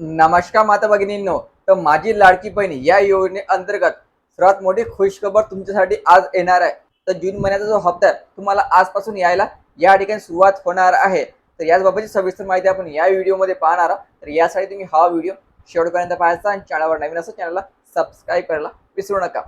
नमस्कार माता भगिनींनो. तर माझी लाडकी बहीण या योजनेअंतर्गत सर्वात मोठी खुशखबर तुमच्यासाठी आज येणार आहे. तर जून महिन्याचा जो हप्ता आहे तुम्हाला आजपासून यायला या ठिकाणी सुरुवात होणार आहे. तर याचबाबतची सविस्तर माहिती आपण या व्हिडिओमध्ये पाहणार आहोत. तर यासाठी तुम्ही हा व्हिडिओ शेवटपर्यंत पाहायचा आणि चॅनलवर नवीन असेल चॅनलला सबस्क्राईब करायला विसरू नका.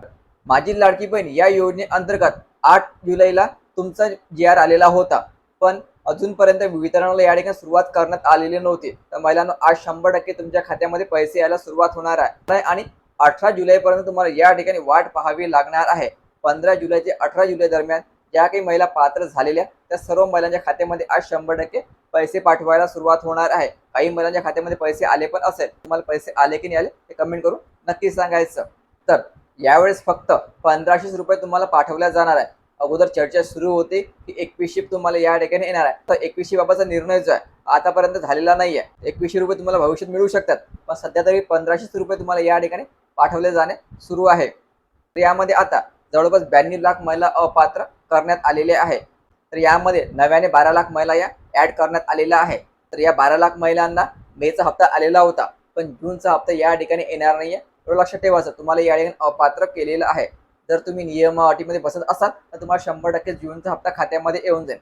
माझी लाडकी बहीण या योजनेअंतर्गत 8 जुलैला तुमचा जी.आर. आलेला होता, पण अजूनपर्यंत वितरणाला या ठिकाणी सुरुवात करण्यात आलेली नव्हती. तर महिलांनो, आज 100% तुमच्या खात्यामध्ये पैसे यायला सुरुवात होणार आहे आणि 18 जुलैपर्यंत तुम्हाला या ठिकाणी वाट पाहावी लागणार आहे. 15 जुलै ते 18 जुलै दरम्यान ज्या काही महिला पात्र झालेल्या त्या सर्व महिलांच्या खात्यामध्ये आज 100% पैसे पाठवायला सुरुवात होणार आहे. काही महिलांच्या खात्यामध्ये पैसे आले पण असेल. तुम्हाला पैसे आले की नाही आले ते कमेंट करून नक्की सांगायचं. तर यावेळेस फक्त 1500 रुपये तुम्हाला पाठवल्या जाणार आहे. अगोदर चर्चा सुरू होती की 2100 तुम्हाला या ठिकाणी येणार आहे. तर 2100 बाबतचा निर्णय जो आहे आतापर्यंत झालेला नाहीये. 2100 रुपये तुम्हाला भविष्यात मिळू शकतात, पण सध्या तरी 1500 रुपये तुम्हाला या ठिकाणी पाठवले जाणे सुरू आहे. तर यामध्ये आता जवळपास 92 लाख महिला अपात्र करण्यात आलेले आहे. तर यामध्ये नव्याने 12 लाख महिला या ऍड करण्यात आलेल्या आहे. तर या 12 लाख महिलांना मेचा हप्ता आलेला होता, पण जूनचा हप्ता या ठिकाणी येणार नाहीये. एवढं लक्षात ठेवायचं. तुम्हाला या ठिकाणी अपात्र केलेलं आहे. जर तुम्ही नियम अटीमध्ये बसत असाल तर तुम्हाला 100% जूनचा हप्ता खात्यामध्ये येऊन जाईल.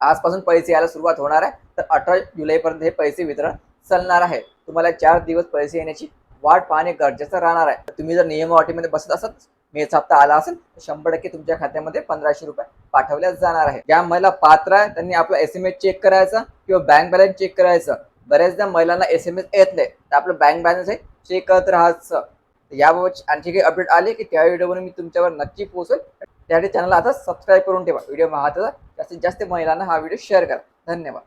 आजपासून पैसे यायला सुरुवात होणार आहे. तर 18 जुलैपर्यंत हे पैसे वितरण चालणार आहे. तुम्हाला 4 दिवस पैसे येण्याची वाट पाहणे गरजेचं राहणार आहे. तुम्ही जर नियम अटीमध्ये बसत असाल, मेचा हप्ता आला असेल तर 100% तुमच्या खात्यामध्ये 1500 रुपये पाठवल्या जाणार आहे. ज्या महिला पात्र आहे त्यांनी आपला SMS चेक करायचा किंवा बँक बॅलन्स चेक करायचं. बऱ्याचदा महिलांना SMS येत नाही, तर आपलं बँक बॅलन्स आहे चेक करत राहायचं. याबाबत आणखी काही अपडेट आले की त्या व्हिडिओमध्ये मी तुमच्यावर नक्की पोहोचेल. त्यासाठी चॅनलला आता सबस्क्राईब करून ठेवा. व्हिडिओ महत्त्वाचा, जास्तीत जास्त महिलांना हा व्हिडिओ शेअर करा. धन्यवाद.